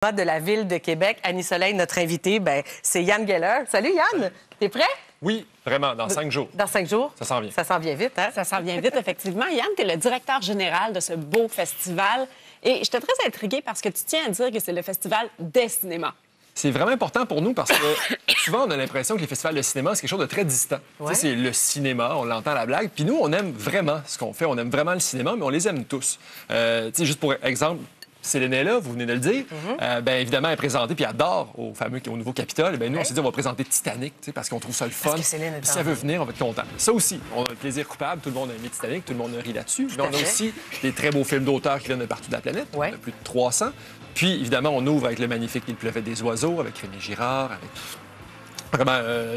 De la Ville de Québec. Annie Soleil, notre invité, c'est Yann Geller. Salut Yann, t'es prêt? Oui, vraiment, dans 5 jours. Dans 5 jours? Ça s'en vient. Ça s'en vient vite, hein? Ça s'en vient vite, effectivement. Yann, tu es le directeur général de ce beau festival. Et j'étais très intriguée parce que tu tiens à dire que c'est le festival des cinémas. C'est vraiment important pour nous parce que souvent, on a l'impression que les festivals de cinéma, c'est quelque chose de très distant. Ouais. C'est le cinéma, on l'entend à la blague. Puis nous, on aime vraiment ce qu'on fait. On aime vraiment le cinéma, mais on les aime tous. Juste pour exemple, Céline est là, vous venez de le dire. Évidemment, elle est présentée puis elle adore au nouveau Capitole. Nous, on s'est dit, on va présenter Titanic parce qu'on trouve ça le fun. Parce que Céline est si elle veut venir, on va être content. Ça aussi, on a le plaisir coupable. Tout le monde a aimé Titanic, tout le monde a ri là-dessus. Mais on a aussi des très beaux films d'auteurs qui viennent de partout de la planète. Ouais. On a plus de 300. Puis, évidemment, on ouvre avec Le Magnifique Il pleuvait des oiseaux, avec Rémi Girard, avec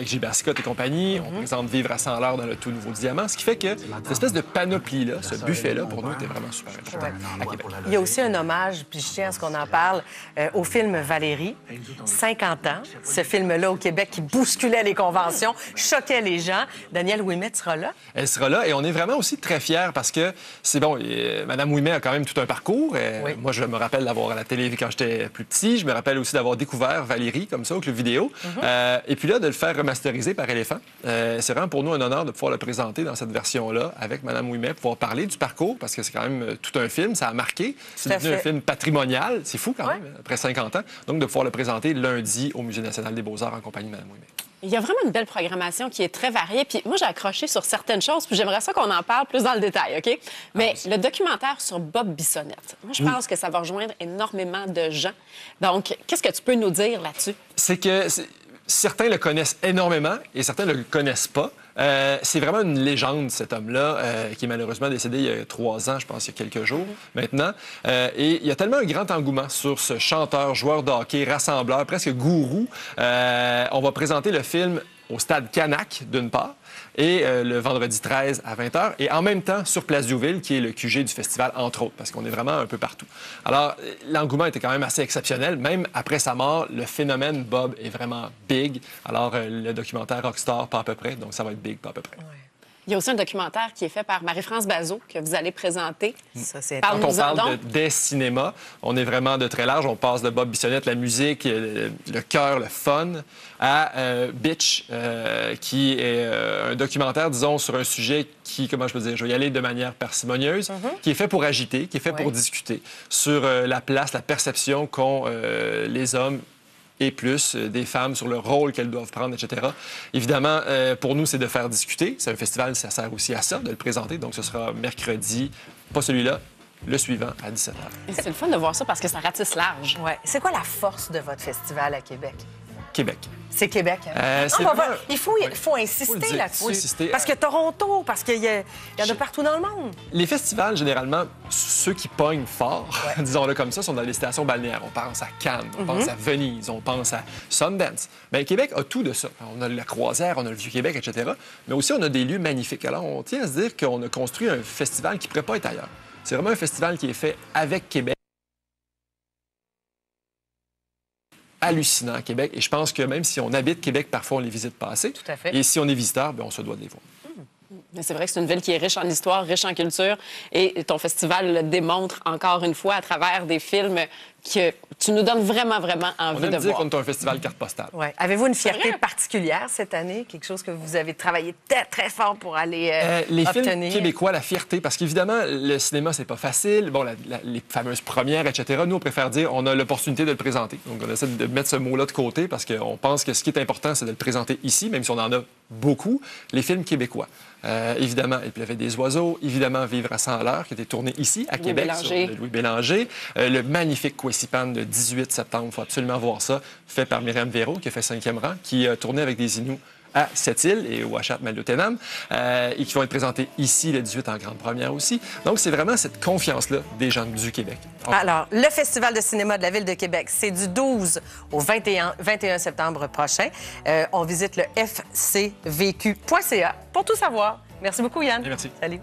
Gilbert Scott et compagnie. On présente Vivre à 100 l'heure dans le tout nouveau Diamant. Ce qui fait que cette espèce de panoplie-là, ce buffet-là, pour nous, était vraiment super important à Québec. Il y a aussi un hommage, puis je tiens à ce qu'on en parle, au film Valérie, 50 ans. Ce film-là au Québec qui bousculait les conventions, choquait les gens. Danielle Ouimet sera là. Elle sera là et on est vraiment aussi très fiers parce que c'est bon, Mme Ouimet a quand même tout un parcours. Oui. Moi, je me rappelle d'avoir à la télé quand j'étais plus petit. Je me rappelle aussi d'avoir découvert Valérie comme ça au club vidéo. Et puis là, de le faire remasteriser par Éléphant, c'est vraiment pour nous un honneur de pouvoir le présenter dans cette version-là avec Mme Ouimet, pouvoir parler du parcours parce que c'est quand même tout un film, ça a marqué. C'est devenu un film patrimonial, c'est fou quand même, après 50 ans. Donc, de pouvoir le présenter lundi au Musée national des beaux-arts en compagnie de Mme Ouimet. Il y a vraiment une belle programmation qui est très variée. Puis moi, j'ai accroché sur certaines choses, puis j'aimerais ça qu'on en parle plus dans le détail, OK? Mais le documentaire sur Bob Bissonnette, moi, je pense que ça va rejoindre énormément de gens. Donc, qu'est-ce que tu peux nous dire là-dessus? C'est que certains le connaissent énormément et certains ne le connaissent pas. C'est vraiment une légende, cet homme-là, qui est malheureusement décédé il y a 3 ans, je pense, il y a quelques jours maintenant. Et il y a tellement un grand engouement sur ce chanteur, joueur de hockey, rassembleur, presque gourou. On va présenter le film au stade Canac, d'une part, et le vendredi 13 à 20h, et en même temps sur Place Diouville, qui est le QG du festival, entre autres, parce qu'on est vraiment un peu partout. Alors, l'engouement était quand même assez exceptionnel. Même après sa mort, le phénomène Bob est vraiment big. Alors, le documentaire Rockstar, pas à peu près, donc ça va être big, pas à peu près. Ouais. Il y a aussi un documentaire qui est fait par Marie-France Bazot que vous allez présenter. Ça, c'est Quand on Parle-nous-en parle donc. des cinémas, on est vraiment de très large. On passe de Bob Bissonnette, la musique, le cœur, le fun, à Bitch, qui est un documentaire, disons, sur un sujet qui, comment je peux dire, je vais y aller de manière parcimonieuse, qui est fait pour agiter, qui est fait pour discuter sur la place, la perception qu'ont les hommes et plus des femmes sur le rôle qu'elles doivent prendre, etc. Évidemment, pour nous, c'est de faire discuter. C'est un festival, ça sert aussi à ça, de le présenter. Donc, ce sera mercredi, pas celui-là, le suivant, à 17h. C'est le fun de voir ça parce que ça ratisse large. Ouais. C'est quoi la force de votre festival à Québec? Québec. C'est Québec. Hein? c'est Non, vraiment... Il faut insister là-dessus. Faut insister. Parce que Toronto, parce qu'il y en a partout dans le monde. Les festivals, généralement, ceux qui pognent fort, disons-le comme ça, sont dans les stations balnéaires. On pense à Cannes, on pense à Venise, on pense à Sundance. Bien, Québec a tout de ça. On a la Croisière, on a le Vieux-Québec, etc. Mais aussi, on a des lieux magnifiques. Alors, on tient à se dire qu'on a construit un festival qui ne pourrait pas être ailleurs. C'est vraiment un festival qui est fait avec Québec. Hallucinant à Québec. Et je pense que même si on habite Québec, parfois, on les visite pas assez. Tout à fait. Et si on est visiteur, bien, on se doit de les voir. Mais c'est vrai que c'est une ville qui est riche en histoire, riche en culture. Et ton festival le démontre encore une fois à travers des films que tu nous donnes vraiment, vraiment envie On aime de dire voir. qu'on est un festival carte postale. Ouais. Avez-vous une fierté vrai? particulière cette année? Quelque chose que vous avez travaillé très, très fort pour aller Les obtenir? films québécois, la fierté, parce qu'évidemment, le cinéma, c'est pas facile. Bon, les fameuses premières, etc. Nous, on préfère dire on a l'opportunité de le présenter. Donc, on essaie de mettre ce mot-là de côté parce qu'on pense que ce qui est important, c'est de le présenter ici, même si on en a beaucoup. Les films québécois. Évidemment, Il pleuvait des oiseaux. Évidemment, Vivre à 100 l'heure, qui a été tourné ici, à Québec, Bélanger. sur Louis Bélanger. Le magnifique Kwesipan de 18 septembre. Il faut absolument voir ça. Fait par Myriam Véro, qui a fait 5e rang, qui a tourné avec des Inuits à Sept-Îles et au Ouachat Maliotenam, et qui vont être présentés ici le 18 en grande première aussi. Donc, c'est vraiment cette confiance-là des gens du Québec. Alors, le Festival de cinéma de la Ville de Québec, c'est du 12 au 21 septembre prochain. On visite le fcvq.ca pour tout savoir. Merci beaucoup, Yann. Et merci. Salut.